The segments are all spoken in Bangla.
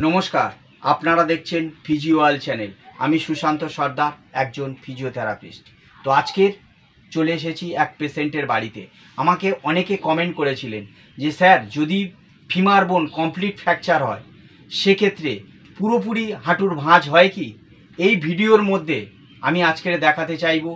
নমস্কার, আপনারা দেখছেন ফিজিওয়াল চ্যানেল। আমি সুশান্ত সর্দার, একজন ফিজিওথেরাপিস্ট। তো আজকের চলে এসেছি এক পেশেন্টের বাড়িতে। আমাকে অনেকে কমেন্ট করেছিলেন যে স্যার, যদি ফিমার বোন কমপ্লিট ফ্র্যাকচার হয় সেক্ষেত্রে পুরোপুরি হাঁটুর ভাঁজ হয় কি? এই ভিডিওর মধ্যে আমি আজকের দেখাতে চাইব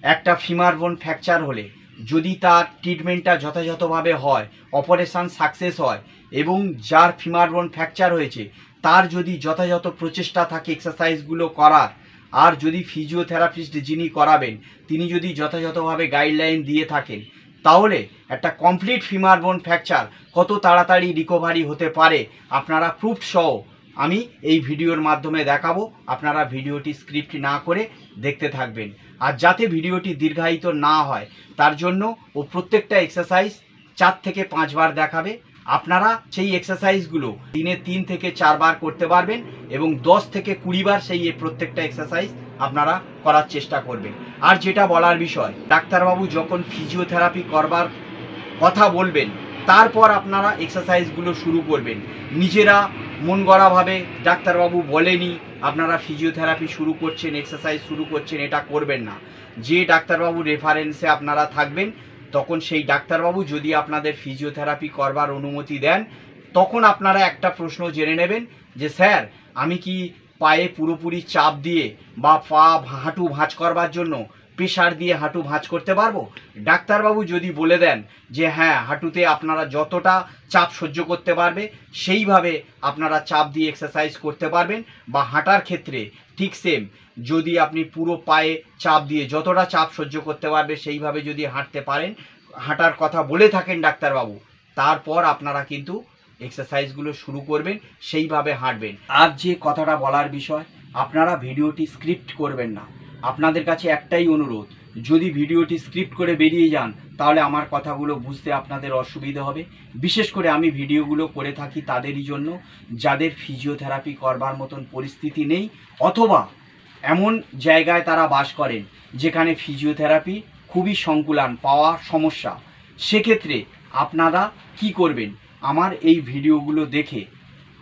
একটা ফিমার বোন ফ্র্যাকচার হলে যদি তার ট্রিটমেন্টটা যথাযথভাবে হয়, অপারেশান সাকসেস হয় এবং যার ফিমার বোন ফ্র্যাকচার হয়েছে তার যদি যথাযথ প্রচেষ্টা থাকে এক্সারসাইজগুলো করার, আর যদি ফিজিওথেরাপিস্ট যিনি করাবেন তিনি যদি যথাযথভাবে গাইডলাইন দিয়ে থাকেন, তাহলে একটা কমপ্লিট ফিমার বোন ফ্র্যাকচার কত তাড়াতাড়ি রিকভারি হতে পারে আপনারা প্রুফ সহ আমি এই ভিডিওর মাধ্যমে দেখাবো। আপনারা ভিডিওটি স্ক্রিপ্ট না করে দেখতে থাকবেন। আর যাতে ভিডিওটি দীর্ঘায়িত না হয় তার জন্য ও প্রত্যেকটা এক্সারসাইজ 4 থেকে 5 বার দেখাবে। আপনারা সেই এক্সারসাইজগুলো দিনে 3 থেকে 4 বার করতে পারবেন এবং 10 থেকে 20 বার সেই প্রত্যেকটা এক্সারসাইজ আপনারা করার চেষ্টা করবেন। আর যেটা বলার বিষয়, ডাক্তারবাবু যখন ফিজিওথেরাপি করবার কথা বলবেন তারপর আপনারা এক্সারসাইজগুলো শুরু করবেন। নিজেরা মন গড়াভাবে ডাক্তারবাবু বলেনি আপনারা ফিজিওথেরাপি শুরু করছেন, এক্সারসাইজ শুরু করছেন, এটা করবেন না। যে ডাক্তারবাবু রেফারেন্সে আপনারা থাকবেন তখন সেই ডাক্তারবাবু যদি আপনাদের ফিজিওথেরাপি করবার অনুমতি দেন তখন আপনারা একটা প্রশ্ন জেনে নেবেন যে স্যার, আমি কি পায়ে পুরোপুরি চাপ দিয়ে বা হাঁটু ভাঁজ করবার জন্য প্রেশার দিয়ে হাঁটু ভাঁজ করতে পারবো? ডাক্তারবাবু যদি বলে দেন যে হ্যাঁ, হাঁটুতে আপনারা যতটা চাপ সহ্য করতে পারবে সেইভাবে আপনারা চাপ দিয়ে এক্সারসাইজ করতে পারবেন, বা হাঁটার ক্ষেত্রে ঠিক সেম, যদি আপনি পুরো পায়ে চাপ দিয়ে যতটা চাপ সহ্য করতে পারবে সেইভাবে যদি হাঁটতে পারেন, হাঁটার কথা বলে থাকেন ডাক্তারবাবু, তারপর আপনারা কিন্তু এক্সারসাইজগুলো শুরু করবেন, সেইভাবে হাঁটবেন। আর যে কথাটা বলার বিষয়, আপনারা ভিডিওটি স্ক্রিপ্ট করবেন না। আপনাদের কাছে একটাই অনুরোধ, যদি ভিডিওটি স্ক্রিপ্ট করে বেরিয়ে যান তাহলে আমার কথাগুলো বুঝতে আপনাদের অসুবিধা হবে। বিশেষ করে আমি ভিডিওগুলো করে থাকি তাদেরই জন্য যাদের ফিজিওথেরাপি করবার মতন পরিস্থিতি নেই, অথবা এমন জায়গায় তারা বাস করেন যেখানে ফিজিওথেরাপি খুবই সংকুলান পাওয়া সমস্যা। সেক্ষেত্রে আপনারা কি করবেন, আমার এই ভিডিওগুলো দেখে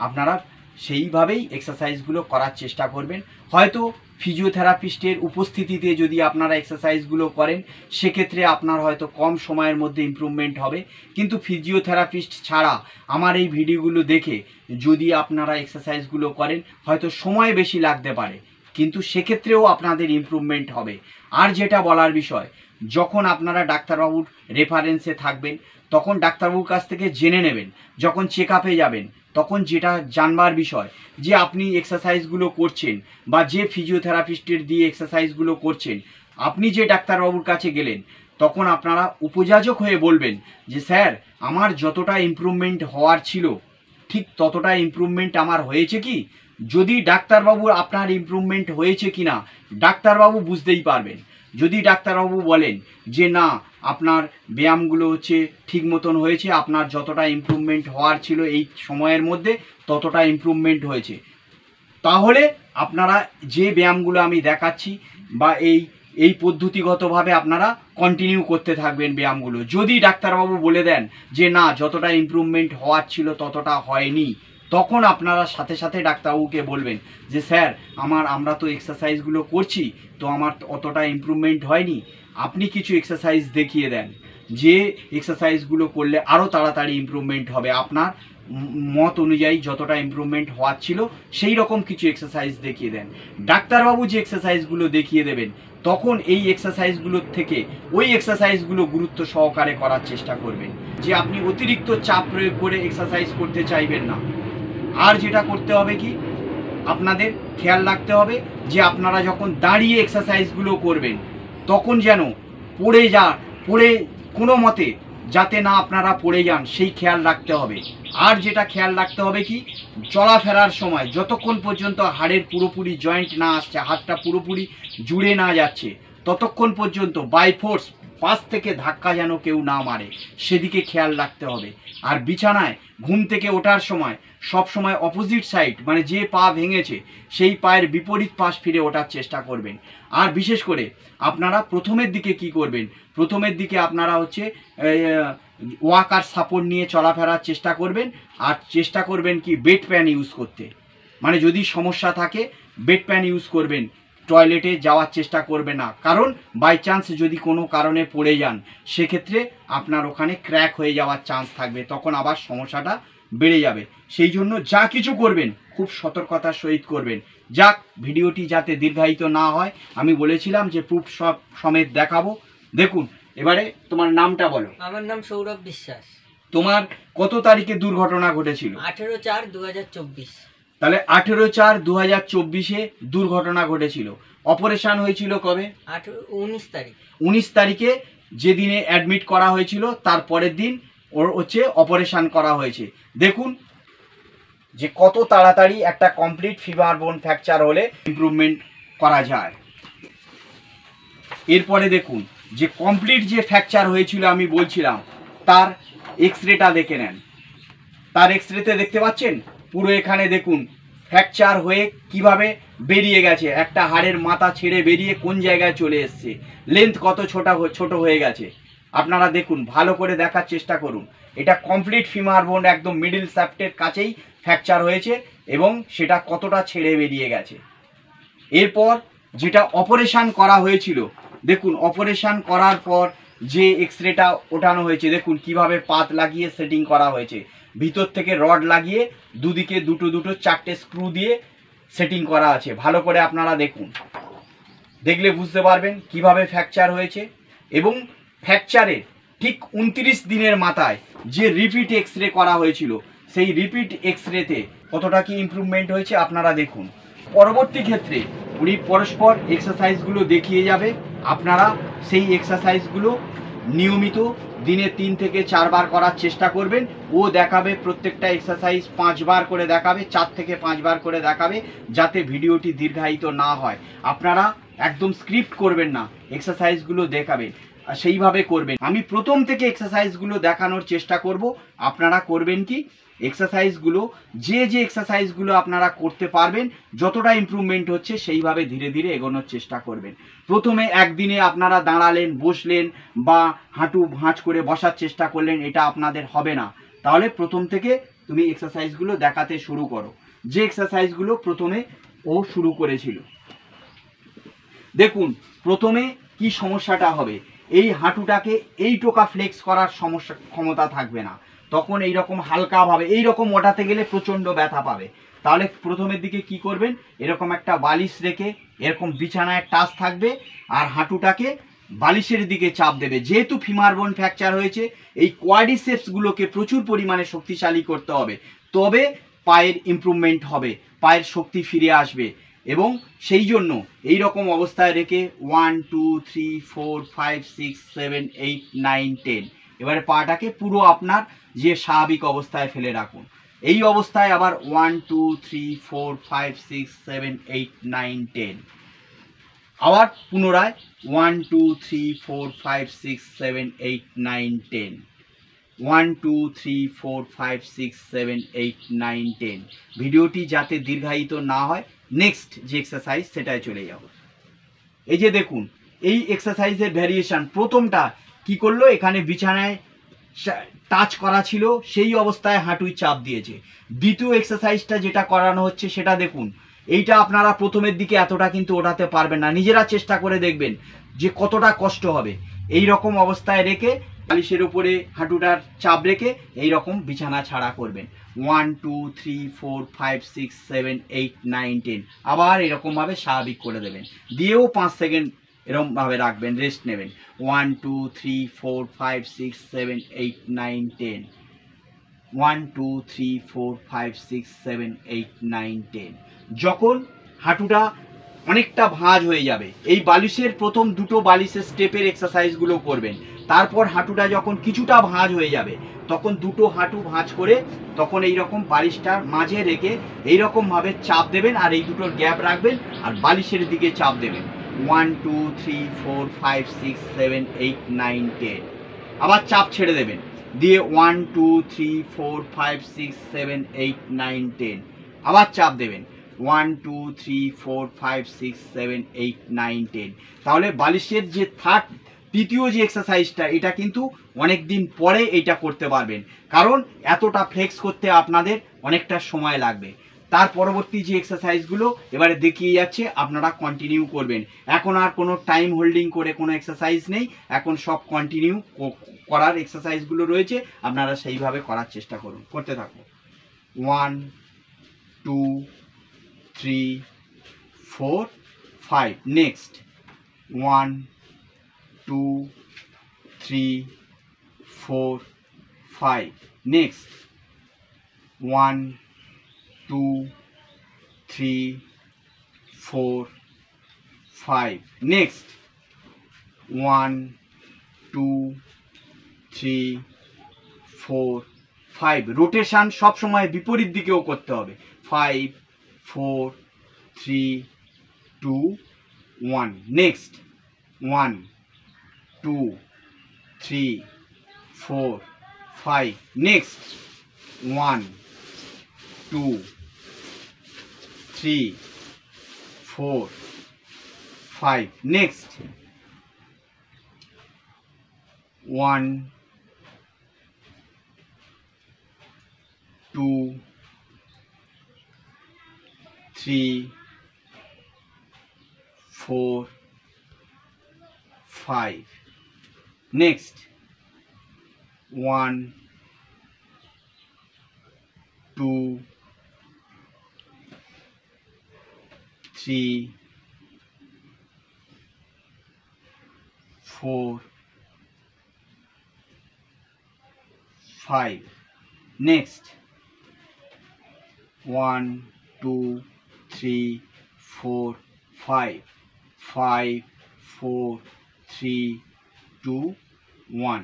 আপনারা সেইভাবেই এক্সারসাইজগুলো করার চেষ্টা করবেন। হয়তো ফিজিওথেরাপিস্টের উপস্থিতিতে যদি আপনারা এক্সারসাইজগুলো করেন সেক্ষেত্রে আপনার হয়তো কম সময়ের মধ্যে ইমপ্রুভমেন্ট হবে, কিন্তু ফিজিওথেরাপিস্ট ছাড়া আমার এই ভিডিওগুলো দেখে যদি আপনারা এক্সারসাইজগুলো করেন হয়তো সময় বেশি লাগতে পারে, কিন্তু সেক্ষেত্রেও আপনাদের ইমপ্রুভমেন্ট হবে। আর যেটা বলার বিষয়, যখন আপনারা ডাক্তারবাবুর রেফারেন্সে থাকবেন তখন ডাক্তারবাবুর কাছ থেকে জেনে নেবেন, যখন চেক আপে যাবেন তখন যেটা জানবার বিষয় যে আপনি এক্সারসাইজগুলো করছেন বা যে ফিজিওথেরাপিস্টের দিয়ে এক্সারসাইজগুলো করছেন, আপনি যে ডাক্তারবাবুর কাছে গেলেন তখন আপনারা উপযাজক হয়ে বলবেন যে স্যার, আমার যতটা ইমপ্রুভমেন্ট হওয়ার ছিল ঠিক ততটা ইমপ্রুভমেন্ট আমার হয়েছে কি? যদি ডাক্তারবাবুর আপনার ইমপ্রুভমেন্ট হয়েছে কি না ডাক্তারবাবু বুঝতেই পারবেন। যদি ডাক্তারবাবু বলেন যে না, আপনার ব্যায়ামগুলো ঠিক মতন হয়েছে, আপনার যতটা ইমপ্রুভমেন্ট হওয়ার ছিল এই সময়ের মধ্যে ততটা ইমপ্রুভমেন্ট হয়েছে, তাহলে আপনারা যে ব্যায়ামগুলো আমি দেখাচ্ছি বা এই পদ্ধতিগতভাবে আপনারা কন্টিনিউ করতে থাকবেন ব্যায়ামগুলো। যদি ডাক্তারবাবু বলে দেন যে না, যতটা ইমপ্রুভমেন্ট হওয়ার ছিল ততটা হয়নি, তখন আপনারা সাথে সাথে ডাক্তারবাবুকে বলবেন যে স্যার, আমরা তো এক্সারসাইজগুলো করছি তো আমার অতটা ইমপ্রুভমেন্ট হয়নি, আপনি কিছু এক্সারসাইজ দেখিয়ে দেন যে এক্সারসাইজগুলো করলে আরও তাড়াতাড়ি ইমপ্রুভমেন্ট হবে, আপনার মত অনুযায়ী যতটা ইমপ্রুভমেন্ট হওয়ার ছিল সেই রকম কিছু এক্সারসাইজ দেখিয়ে দেন। ডাক্তারবাবু যে এক্সারসাইজগুলো দেখিয়ে দেবেন তখন এই এক্সারসাইজগুলোর থেকে ওই এক্সারসাইজগুলো গুরুত্ব সহকারে করার চেষ্টা করবেন, যে আপনি অতিরিক্ত চাপ প্রয়োগ করে এক্সারসাইজ করতে চাইবেন না। আর যেটা করতে হবে কি, আপনাদের খেয়াল রাখতে হবে যে আপনারা যখন দাঁড়িয়ে এক্সারসাইজগুলো করবেন তখন যেন পড়ে কোনো মতে যাতে না আপনারা পড়ে যান সেই খেয়াল রাখতে হবে। আর যেটা খেয়াল রাখতে হবে কি, চলাফেরার সময় যতক্ষণ পর্যন্ত হাড়ের পুরোপুরি জয়েন্ট না আসছে, হাতটা পুরোপুরি জুড়ে না যাচ্ছে, ততক্ষণ পর্যন্ত বাই ফোর্স পাশ থেকে ধাক্কা যেন কেউ না মারে সেদিকে খেয়াল রাখতে হবে। আর বিছানায় ঘুম থেকে ওঠার সময় সব সময় অপোজিট সাইড, মানে যে পা ভেঙেছে সেই পায়ের বিপরীত পাশ ফিরে ওঠার চেষ্টা করবেন। আর বিশেষ করে আপনারা প্রথমের দিকে কি করবেন, প্রথমের দিকে আপনারা ওয়াকার সাপোর্ট নিয়ে চলাফেরার চেষ্টা করবেন। আর চেষ্টা করবেন কি বেড প্যান ইউজ করতে, মানে যদি সমস্যা থাকে বেড প্যান ইউজ করবেন, টয়লেটে যাওয়ার চেষ্টা করবে না, কারণ বাই চান্স যদি কোনো কারণে পড়ে যান সেক্ষেত্রে আপনার ওখানে ক্র্যাক হয়ে যাওয়ার চান্স থাকবে, তখন আবার সমস্যাটা বেড়ে যাবে। সেই জন্য যা কিছু করবেন খুব সতর্কতার সহিত করবেন। যাক, ভিডিওটি যাতে দীর্ঘায়িত না হয়, আমি বলেছিলাম যে প্রুফ সব সমেত দেখাবো। দেখুন, এবারে তোমার নামটা বলো। আমার নাম সৌরভ বিশ্বাস। তোমার কত তারিখে দুর্ঘটনা ঘটেছিল? 18/4/2024। তাহলে 18/4/2024-এ দুর্ঘটনা ঘটেছিল। অপারেশন হয়েছিল কবে? 19 তারিখ। 19 তারিখে যেদিনে অ্যাডমিট করা হয়েছিল তার পরের দিন ওর হচ্ছে অপারেশন করা হয়েছে। দেখুন যে কত তাড়াতাড়ি একটা কমপ্লিট ফিমার বোন ফ্র্যাকচার হলে ইমপ্রুভমেন্ট করা যায়। এরপরে দেখুন যে কমপ্লিট যে ফ্র্যাকচার হয়েছিল আমি বলছিলাম, তার এক্সরেটা দেখে নেন। তার এক্সরেতে দেখতে পাচ্ছেন পুরো এখানে দেখুন ফ্র্যাকচার হয়ে কিভাবে বেরিয়ে গেছে, একটা হাড়ের মাথা ছেড়ে বেরিয়ে কোন জায়গায় চলে এসছে, লেন্থ কত ছোট হয়ে গেছে। আপনারা দেখুন, ভালো করে দেখার চেষ্টা করুন। এটা কমপ্লিট ফিমার বোন একদম মিডল শ্যাফটের কাছেই ফ্র্যাকচার হয়েছে এবং সেটা কতটা ছেড়ে বেরিয়ে গেছে। এরপর যেটা অপারেশন করা হয়েছিল, দেখুন অপারেশন করার পর যে এক্সরেটা ওঠানো হয়েছে, দেখুন কিভাবে পাত লাগিয়ে সেটিং করা হয়েছে, ভিতর থেকে রড লাগিয়ে দুদিকে দুটো 4টে স্ক্রু দিয়ে সেটিং করা আছে। ভালো করে আপনারা দেখুন, দেখলে বুঝতে পারবেন কিভাবে ফ্র্যাকচার হয়েছে। এবং ফ্র্যাকচারের ঠিক 29 দিনের মাথায় যে রিপিট এক্সরে করা হয়েছিল, সেই রিপিট এক্সরেতে কতটা কি ইমপ্রুভমেন্ট হয়েছে আপনারা দেখুন। পরবর্তী ক্ষেত্রে উনি পরস্পর এক্সারসাইজগুলো দেখিয়ে যাবে, আপনারা সেই এক্সারসাইজগুলো নিয়মিত দিনে 3 থেকে 4 বার করার চেষ্টা করবেন। ও দেখাবে প্রত্যেকটা এক্সারসাইজ 5 বার করে দেখাবে, 4 থেকে 5 বার করে দেখাবে, যাতে ভিডিওটি দীর্ঘায়িত না হয়। আপনারা একদম স্ক্রিপ্ট করবেন না, এক্সারসাইজগুলো দেখাবেন আর সেইভাবে করবেন। আমি প্রথম থেকে এক্সারসাইজগুলো দেখানোর চেষ্টা করব। আপনারা করবেন কি, এক্সারসাইজগুলো যে এক্সারসাইজগুলো আপনারা করতে পারবেন, যতটা ইমপ্রুভমেন্ট হচ্ছে সেইভাবে ধীরে ধীরে এগোনোর চেষ্টা করবেন। প্রথমে একদিনে আপনারা দাঁড়ালেন, বসলেন বা হাঁটু ভাঁজ করে বসার চেষ্টা করলেন, এটা আপনাদের হবে না। তাহলে প্রথম থেকে তুমি এক্সারসাইজগুলো দেখাতে শুরু করো, যে এক্সারসাইজগুলো প্রথমে ও শুরু করেছিল। দেখুন প্রথমে কি সমস্যাটা হবে, এই হাঁটুটাকে এইটোকা ফ্লেক্স করার ক্ষমতা থাকবে না, তখন এইরকম হালকাভাবে এইরকম ওঠাতে গেলে প্রচণ্ড ব্যথা পাবে। তাহলে প্রথমের দিকে কি করবেন, এরকম একটা বালিশ রেখে এরকম বিছানায় টাচ থাকবে আর হাঁটুটাকে বালিশের দিকে চাপ দেবে। যেহেতু ফিমার বোন ফ্র্যাকচার হয়েছে, এই কোয়াড্রিসেপসগুলোকে প্রচুর পরিমাণে শক্তিশালী করতে হবে, তবে পায়ের ইমপ্রুভমেন্ট হবে, পায়ের শক্তি ফিরে আসবে। এবং সেই জন্য এই রকম অবস্থায় রেখে 1 2 3 4 5 6 7 8 9 10 এবারে পাটাকে পুরো আপনার যে স্বাভাবিক অবস্থায় ফেলে রাখুন। এই অবস্থায় আবার 1 2 3 4 5 6 7 8 9 10 আবার পুনরায় 1 2 3 4 5 6 7 8 9 10 1 2 3 4 5 6 7 8 9 10। ভিডিওটি যাতে দীর্ঘায়িত না হয়, নেক্সট যে এক্সারসাইজ সেটাই চলে যাব। এই যে দেখুন এই এক্সারসাইজের ভ্যারিয়েশন, প্রথমটা কি করলো, এখানে বিছানায় টাচ করা ছিল সেই অবস্থায় হাঁটুই চাপ দিয়েছে। দ্বিতীয় এক্সারসাইজটা যেটা করানো হচ্ছে সেটা দেখুন, এইটা আপনারা প্রথমের দিকে এতটা কিন্তু ওঠাতে পারবেন না, নিজেরা চেষ্টা করে দেখবেন যে কতটা কষ্ট হবে। এই রকম অবস্থায় রেখে বালিশের উপরে হাঁটুটার চাপ রেখে এই রকম বিছানা ছাড়া করবেন। 1 2 3 4 5 6 7 8 9 10 আবার এরকমভাবে স্বাভাবিক করে দেবেন, দিয়েও 5 সেকেন্ড এরকমভাবে রাখবেন, রেস্ট নেবেন। 1 2 3 4 5 6 7 8 9 10 1 2 3 4 5 6 7 8 9 10। যখন হাঁটুটা অনেকটা ভাঁজ হয়ে যাবে, এই বালিশের প্রথম দুটো বালিশের স্টেপের এক্সারসাইজগুলো করবেন। তারপর হাঁটুটা যখন কিছুটা ভাঁজ হয়ে যাবে, তখন দুটো হাঁটু ভাঁজ করে তখন এই রকম বালিশটার মাঝে রেখে এইরকমভাবে চাপ দেবেন আর এই দুটোর গ্যাপ রাখবেন আর বালিশের দিকে চাপ দেবেন। 1 2 3 4 5 6 7 8 9 10 আবার চাপ ছেড়ে দেবেন, দিয়ে 1 2 3 4 5 6 7 8 9 10 আবার চাপ দেবেন, 1 2 3 4 5 6 7 8 9 10। তাহলে বালিশের যে তৃতীয় যে এক্সারসাইজটা, এটা কিন্তু অনেক দিন পরে এইটা করতে পারবেন, কারণ এতটা ফ্লেক্স করতে আপনাদের অনেকটা সময় লাগবে। তার পরবর্তী যে এক্সারসাইজগুলো এবারে দেখিয়ে যাচ্ছে, আপনারা কন্টিনিউ করবেন। এখন আর কোনো টাইম হোল্ডিং করে কোনো এক্সারসাইজ নেই, এখন সব কন্টিনিউ করার এক্সারসাইজগুলো রয়েছে, আপনারা সেইভাবে করার চেষ্টা করুন, করতে থাকুন। 1 2 3 4 5, নেক্সট 1 2 3 4 5, নেক্সট 1 2 3 4 5, নেক্সট 1 2 3 4 5। রোটেশন সব সময় বিপরীত দিকেও করতে হবে। 5 4 3 2 1, next 1 2 3 4 5, next 1 2 3 4 5, next 1 2 3 4 5, next 1 2 3 4 5, next 1 2 3 4 5 5 4 3 2 1,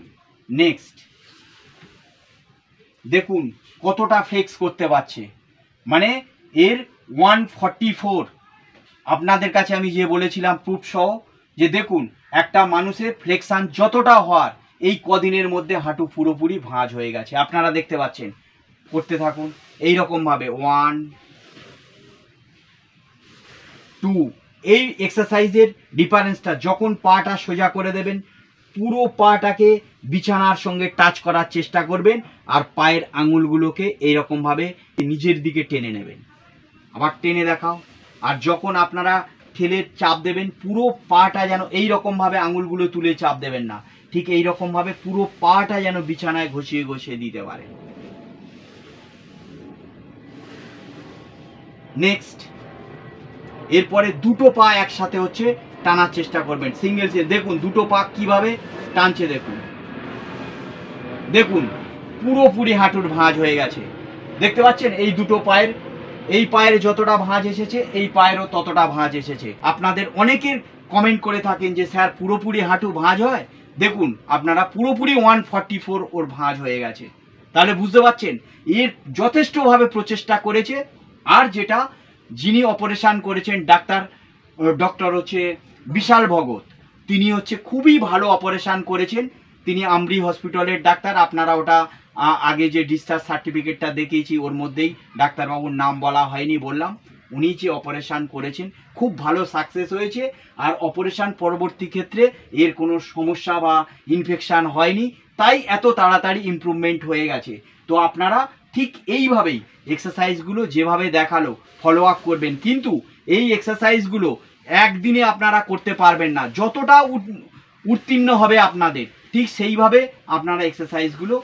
next. দেখুন কতটা ফ্লেক্স করতে পারছে, মানে এর 144। আপনাদের কাছে আমি যে বলেছিলাম প্রুফ সহ, যে দেখুন একটা মানুষের ফ্লেকশন যতটা হওয়ার, এই কদিনের মধ্যে হাঁটু পুরোপুরি ভাঁজ হয়ে গেছে, আপনারা দেখতে পাচ্ছেন। করতে থাকুন এই রকম ভাবে। 1 2, এই এক্সারসাইজের ডিফারেন্সটা, যখন পাটা সোজা করে দেবেন, পুরো পাটাকে বিছানার সঙ্গে টাচ করার চেষ্টা করবেন, আর পায়ের আঙুলগুলোকে এইরকমভাবে নিজের দিকে টেনে নেবেন। আবার টেনে দেখাও। আর যখন আপনারা ঠেলে চাপ দেবেন, পুরো পাটা যেন এইরকমভাবে, আঙুলগুলো তুলে চাপ দেবেন না, ঠিক এইরকমভাবে পুরো পাটা যেন বিছানায় ঘষিয়ে ঘষিয়ে দিতে পারেন। নেক্সট, এরপরে দুটো পা একসাথে হচ্ছে টানার চেষ্টা করবেন, সিঙ্গেল। দেখুন দুটো পা কিভাবে টানছে, দেখুন দেখুন পুরোপুরি হাঁটুর ভাঁজ হয়ে গেছে, দেখতে পাচ্ছেন। এই দুটো পায়ের, এই পায়ের যতটা ভাঁজ এসেছে, এই পায়েরও ততটা ভাঁজ এসেছে। আপনাদের অনেকের কমেন্ট করে থাকেন যে স্যার পুরোপুরি হাঁটু ভাঁজ হয়, দেখুন আপনারা পুরোপুরি 144 ওর ভাঁজ হয়ে গেছে। তাহলে বুঝতে পারছেন এর যথেষ্টভাবে প্রচেষ্টা করেছে। আর যেটা যিনি অপারেশন করেছেন ডক্টর হচ্ছে বিশাল ভগত, তিনি হচ্ছে খুবই ভালো অপারেশন করেছেন। তিনি আমরি হসপিটালের ডাক্তার। আপনারা ওটা আগে যে ডিসচার্জ সার্টিফিকেটটা দেখিয়েছি, ওর মধ্যেই ডাক্তারবাবুর নাম বলা হয়নি, বললাম। উনি যে অপারেশন করেছেন খুব ভালো সাকসেস হয়েছে। আর অপারেশন পরবর্তী ক্ষেত্রে এর কোনো সমস্যা বা ইনফেকশান হয়নি, তাই এত তাড়াতাড়ি ইমপ্রুভমেন্ট হয়ে গেছে। তো আপনারা ঠিক এইভাবেই এক্সারসাইজগুলো যেভাবে দেখালো ফলো আপ করবেন। কিন্তু এই এক্সারসাইজগুলো একদিনে আপনারা করতে পারবেন না, যতটা উত্তীর্ণ হবে আপনাদের, ঠিক সেইভাবে আপনারা এক্সারসাইজগুলো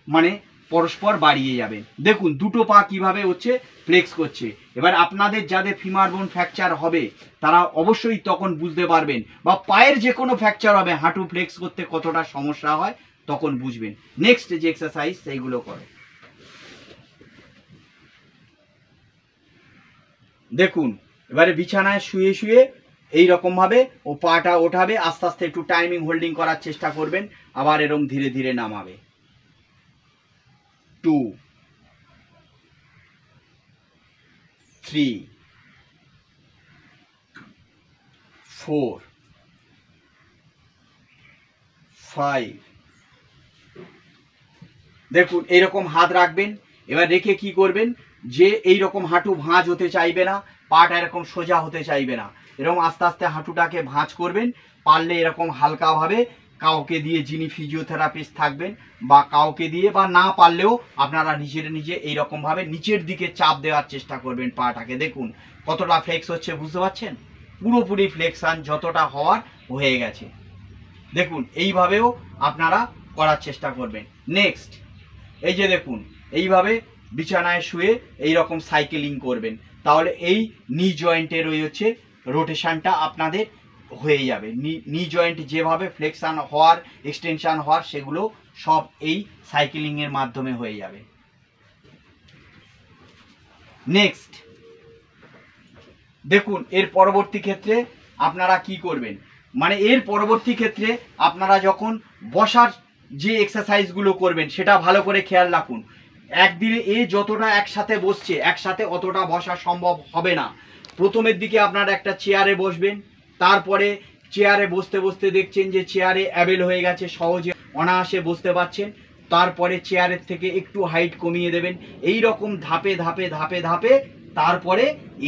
মানে পরস্পর বাড়িয়ে যাবেন। দেখুন দুটো পা কিভাবে হচ্ছে ফ্লেক্স করছে। এবার আপনাদের যাদের ফিমার বোন ফ্র্যাকচার হবে, তারা অবশ্যই তখন বুঝতে পারবেন, বা পায়ের যে কোনো ফ্র্যাকচার হবে, হাঁটু ফ্লেক্স করতে কতটা সমস্যা হয় তখন বুঝবেন। নেক্সট যে এক্সারসাইজ সেইগুলো করে দেখুন। এবারে বিছানায় শুয়ে শুয়ে এইরকম ভাবে ও পাটা ওঠাবে, আস্তে আস্তে একটু টাইমিং হোল্ডিং করার চেষ্টা করবেন, আবার এরকম ধীরে ধীরে নামাবে। 2 3 4 5। দেখুন এইরকম হাত রাখবেন। এবার রেখে কি করবেন, যে এইরকম হাঁটু ভাঁজ হতে চাইবে না, পাটা এরকম সোজা হতে চাইবে না, এরকম আস্তে আস্তে হাঁটুটাকে ভাঁজ করবেন, পারলে এরকম হালকাভাবে কাউকে দিয়ে, যিনি ফিজিওথেরাপিস্ট থাকবেন বা কাউকে দিয়ে, বা না পারলেও আপনারা নিজে এইরকমভাবে নিচের দিকে চাপ দেওয়ার চেষ্টা করবেন পাটাকে। দেখুন কতটা ফ্লেক্স হচ্ছে, বুঝতে পারছেন? পুরোপুরি ফ্লেক্সান যতটা হওয়ার হয়ে গেছে। দেখুন এইভাবেও আপনারা করার চেষ্টা করবেন। নেক্সট, এই যে দেখুন এইভাবে বিছানায় শুয়ে এই রকম সাইকেলিং করবেন, তাহলে এই নি জয়েন্টের ওই হচ্ছে রোটেশনটা আপনাদের হয়ে যাবে। নি জয়েন্ট যেভাবে ফ্লেক্সান হওয়ার, এক্সটেনশন হওয়ার, সেগুলো সব এই সাইকেলিংয়ের মাধ্যমে হয়ে যাবে। নেক্সট দেখুন এর পরবর্তী ক্ষেত্রে আপনারা কি করবেন, মানে এর পরবর্তী ক্ষেত্রে আপনারা যখন বসার যে এক্সারসাইজগুলো করবেন সেটা ভালো করে খেয়াল রাখুন। একদিনে এ যতটা একসাথে বসছে, একসাথে অতটা বসা সম্ভব হবে না। প্রথমের দিকে আপনারা একটা চেয়ারে বসবেন, তারপরে চেয়ারে বসতে বসতে দেখছেন যে চেয়ারে অ্যাবেল হয়ে গেছে, সহজে অনায়াসে বসতে পারছেন, তারপরে চেয়ারের থেকে একটু হাইট কমিয়ে দেবেন। এই রকম ধাপে ধাপে ধাপে ধাপে তারপরে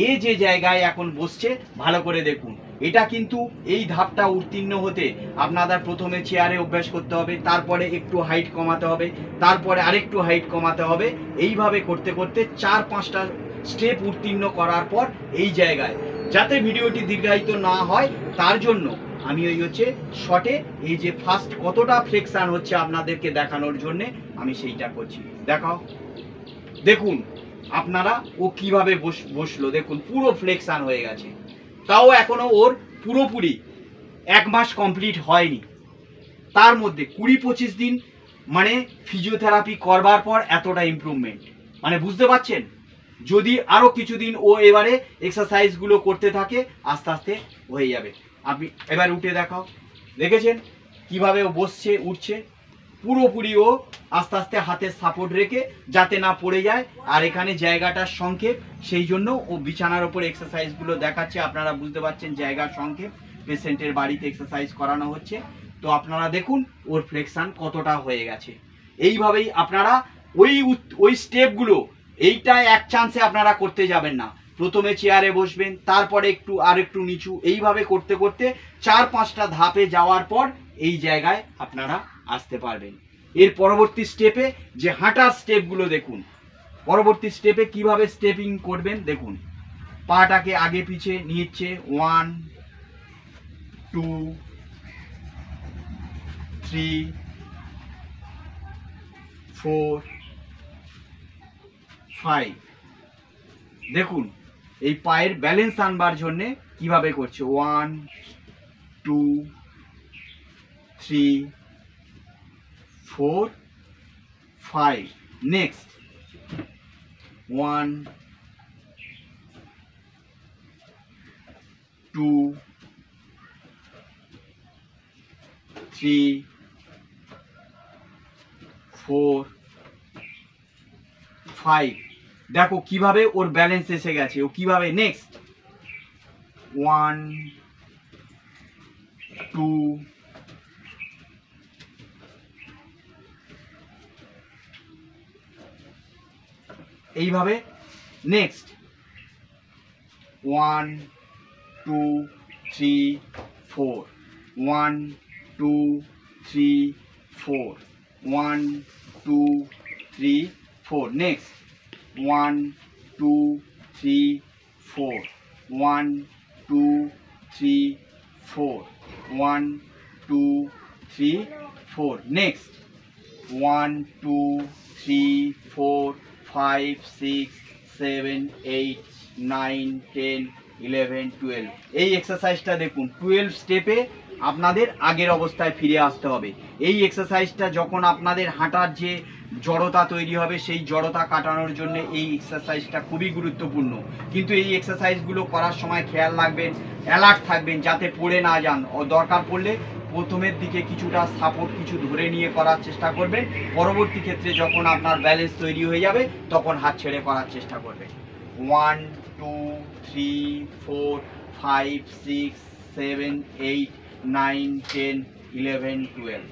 এ যে জায়গায় এখন বসছে ভালো করে দেখুন। এটা কিন্তু এই ধাপটা উত্তীর্ণ হতে আপনাদের প্রথমে চেয়ারে অভ্যাস করতে হবে, তারপরে একটু হাইট কমাতে হবে, তারপরে আরেকটু হাইট কমাতে হবে। এইভাবে করতে করতে 4-5টা স্টেপ উত্তীর্ণ করার পর এই জায়গায়, যাতে ভিডিওটি দীর্ঘায়িত না হয় তার জন্য আমি ওই হচ্ছে শর্টে এই যে ফার্স্ট কতটা ফ্লেক্সান হচ্ছে আপনাদেরকে দেখানোর জন্যে আমি সেইটা করছি। দেখাও, দেখুন আপনারা ও কিভাবে বসলো, দেখুন পুরো ফ্লেক্সান হয়ে গেছে। তাও এখনো ওর পুরোপুরি 1 মাস কমপ্লিট হয়নি, তার মধ্যে 20-25 দিন মানে ফিজিওথেরাপি করবার পর এতটা ইমপ্রুভমেন্ট, মানে বুঝতে পারছেন? যদি আরও কিছুদিন ও এবারে এক্সারসাইজগুলো করতে থাকে আস্তে আস্তে হয়ে যাবে। আপনি এবার উঠে দেখাও, দেখেছেন কিভাবে ও বসছে, উঠছে, পুরোপুরি ও আস্তে আস্তে হাতের সাপোর্ট রেখে যাতে না পড়ে যায়। আর এখানে জায়গাটার সংক্ষেপ, সেই জন্য ও বিছানার ওপর এক্সারসাইজগুলো দেখাচ্ছে। আপনারা বুঝতে পারছেন জায়গার সংক্ষেপ, পেশেন্টের বাড়িতে এক্সারসাইজ করানো হচ্ছে। তো আপনারা দেখুন ওর ফ্লেক্সান কতটা হয়ে গেছে। এইভাবেই আপনারা ওই স্টেপগুলো, এইটা এক চান্সে আপনারা করতে যাবেন না। প্রথমে চেয়ারে বসবেন, তারপরে একটু নিচু, এইভাবে করতে করতে 4-5টা ধাপে যাওয়ার পর এই জায়গায় আপনারা আসতে পারবেন। এর পরবর্তী স্টেপে যে হাঁটার স্টেপগুলো দেখুন, পরবর্তী স্টেপে কিভাবে স্টেপিং করবেন দেখুন। পাটাকে আগে পিছে নিচ্ছে, 1 2 3 4 5। দেখুন এই পায়ের ব্যালেন্স আনবার জন্যে কিভাবে করছে, 1 2 3 4 5। নেক্সট 1 2 3 4 5। দেখো কিভাবে ওর ব্যালেন্স এসে গেছে, ও কিভাবে। নেক্সট 1 2 এইভাবে। নেক্সট 1 2 3 4 1 2 3 4 1 2 3 4। নেক্সট 1 2 3 4 1 2 3 4 1 2 3 4। নেক্সট 1 2 3 4 5 6 7 8 9 10 11 12। এই এক্সারসাইজটা দেখুন 12 স্টেপে আপনাদের আগের অবস্থায় ফিরে আসতে হবে। এই এক্সারসাইজটা যখন আপনাদের হাঁটার যে জড়তা তৈরি হবে, সেই জড়তা কাটানোর জন্য এই এক্সারসাইজটা খুবই গুরুত্বপূর্ণ। কিন্তু এই এক্সারসাইজগুলো করার সময় খেয়াল রাখবেন, অ্যালার্ট থাকবেন যাতে পড়ে না যান। ও দরকার পড়লে প্রথমের দিকে কিছুটা সাপোর্ট কিছু ধরে নিয়ে করার চেষ্টা করবেন। পরবর্তী ক্ষেত্রে যখন আপনার ব্যালেন্স তৈরি হয়ে যাবে তখন হাত ছেড়ে করার চেষ্টা করবেন। 1 2 3 4 5 6 7 8 9 10 11 12।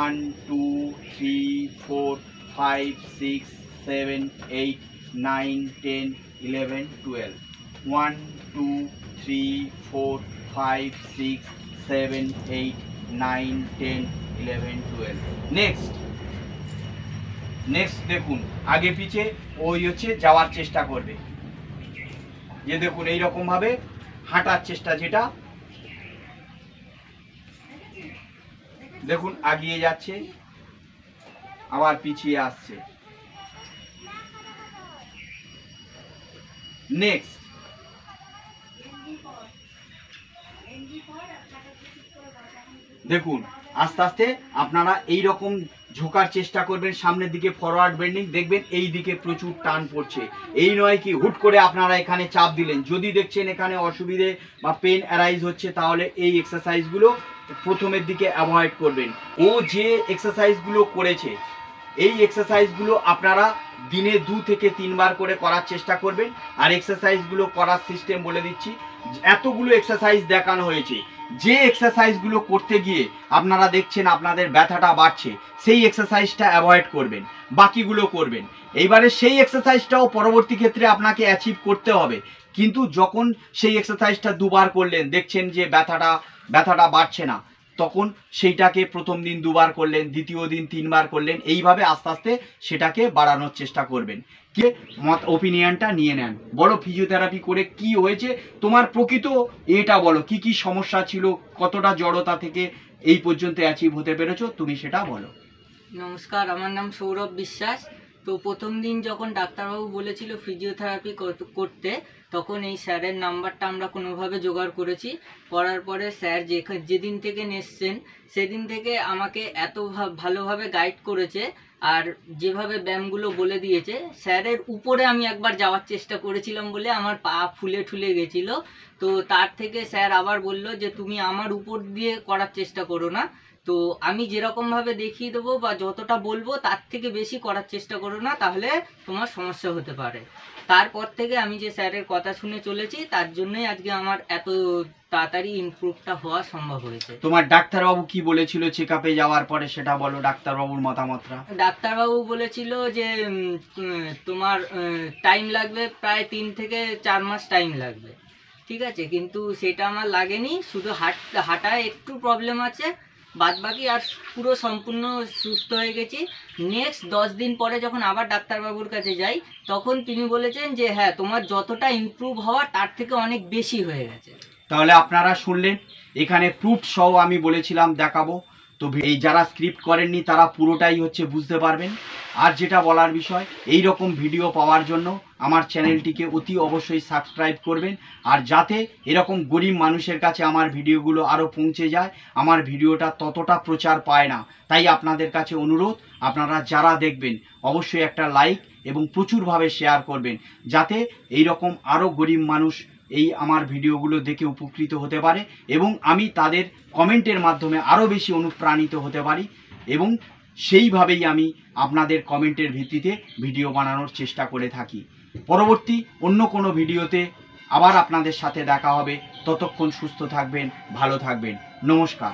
1 2 3 4 5 6 7 8 9 10 11 12। 1 2 3 4 5 6 7, 8, 9, 10, 11, 12। নেক্সট দেখুন আগে পিছে ওই হচ্ছে যাওয়ার চেষ্টা করবে, যে দেখুন এইরকম ভাবে হাঁটার চেষ্টা, যেটা দেখুন আগিয়ে যাচ্ছে আবার পিছিয়ে আসছে। নেক্সট দেখুন আস্তে আস্তে আপনারা এই রকম ঝোকার চেষ্টা করবেন সামনের দিকে, ফরওয়ার্ড বেন্ডিং, দেখবেন এই দিকে প্রচুর টান পড়ছে। এই নয় কি হুট করে আপনারা এখানে চাপ দিলেন। যদি দেখছেন এখানে অসুবিধে বা পেন অ্যারাইজ হচ্ছে, তাহলে এই এক্সারসাইজগুলো প্রথমের দিকে অ্যাভয়েড করবেন। ও যে এক্সারসাইজগুলো করেছে, এই এক্সারসাইজগুলো আপনারা দিনে 2 থেকে 3 বার করে করার চেষ্টা করবেন। আর এক্সারসাইজগুলো করার সিস্টেম বলে দিচ্ছি। এতগুলো এক্সারসাইজ দেখানো হয়েছে, যে এক্সারসাইজগুলো করতে গিয়ে আপনারা দেখছেন আপনাদের ব্যথাটা বাড়ছে, সেই এক্সারসাইজটা অ্যাভয়েড করবেন, বাকিগুলো করবেন। এইবারে সেই এক্সারসাইজটাও পরবর্তী ক্ষেত্রে আপনাকে অ্যাচিভ করতে হবে, কিন্তু যখন সেই এক্সারসাইজটা 2 বার করলেন, দেখছেন যে ব্যথাটা বাড়ছে না, তখন সেইটাকে প্রথম দিন 2 বার করলেন, দ্বিতীয় দিন 3 বার করলেন, এইভাবে আস্তে আস্তে সেটাকে বাড়ানোর চেষ্টা করবেন। কে মত ওপিনিয়নটা নিয়ে নেন, বলো ফিজিওথেরাপি করে কি হয়েছে, তোমার প্রকৃত এটা বলো, কি কি সমস্যা ছিল, কতটা জড়তা থেকে এই পর্যন্ত অ্যাচিভ হতে পেরেছো, তুমি সেটা বলো। নমস্কার, আমার নাম সৌরভ বিশ্বাস। তো প্রথম দিন যখন ডাক্তারবাবু বলেছিল ফিজিওথেরাপি করতে, তখন এই স্যারের নাম্বারটা আমরা কোনোভাবে জোগাড় করেছি। করার পরে স্যার যেদিন থেকে এসছেন সেদিন থেকে আমাকে এত ভালোভাবে গাইড করেছে, আর যেভাবে ব্যায়ামগুলো বলে দিয়েছে, স্যারের উপরে আমি একবার যাওয়ার চেষ্টা করেছিলাম বলে আমার পা ফুলে ঠুলে গেছিলো। তো তার থেকে স্যার আবার বলল যে তুমি আমার উপর দিয়ে করার চেষ্টা করো না, তো আমি যেরকমভাবে দেখিয়ে দেবো বা যতটা বলবো তার থেকে বেশি করার চেষ্টা করো না, তাহলে তোমার সমস্যা হতে পারে। তারপর থেকে আমি যে স্যারের কথা শুনে চলেছি, তার জন্যই আজকে আমার এত তাড়াতাড়ি ইমপ্রুভটা হওয়া সম্ভব হয়েছে। তোমার ডাক্তারবাবু কি বলেছিল চেক আপে যাওয়ার পরে, সেটা বলো, ডাক্তারবাবুর মতামতটা। ডাক্তারবাবু বলেছিল যে তোমার টাইম লাগবে, প্রায় 3 থেকে 4 মাস টাইম লাগবে। ঠিক আছে, কিন্তু সেটা আমার লাগেনি, শুধু হাঁটায় একটু প্রবলেম আছে, বাদবাকি আর পুরো সম্পূর্ণ সুস্থ হয়ে গেছি। নেক্সট 10 দিন পরে যখন আবার ডাক্তারবাবুর কাছে যাই, তখন তিনি বলেছেন যে হ্যাঁ, তোমার যতটা ইমপ্রুভ হওয়ার তার থেকে অনেক বেশি হয়ে গেছে। তাহলে আপনারা শুনলেন, এখানে প্রুফ সহ আমি বলেছিলাম দেখাবো, তো এই যারা স্ক্রিপ্ট করেননি তারা পুরোটাই হচ্ছে বুঝতে পারবেন। আর যেটা বলার বিষয়, এই রকম ভিডিও পাওয়ার জন্য আমার চ্যানেলটিকে অতি অবশ্যই সাবস্ক্রাইব করবেন, আর যাতে এরকম গরিব মানুষের কাছে আমার ভিডিওগুলো আরও পৌঁছে যায়, আমার ভিডিওটা ততটা প্রচার পায় না। তাই আপনাদের কাছে অনুরোধ, আপনারা যারা দেখবেন অবশ্যই একটা লাইক এবং প্রচুরভাবে শেয়ার করবেন, যাতে এই রকম আরও গরিব মানুষ এই আমার ভিডিওগুলো দেখে উপকৃত হতে পারে, এবং আমি তাদের কমেন্টের মাধ্যমে আরও বেশি অনুপ্রাণিত হতে পারি, এবং সেইভাবেই আমি আপনাদের কমেন্টের ভিত্তিতে ভিডিও বানানোর চেষ্টা করে থাকি। পরবর্তী অন্য কোনো ভিডিওতে আবার আপনাদের সাথে দেখা হবে। ততক্ষণ সুস্থ থাকবেন, ভালো থাকবেন। নমস্কার।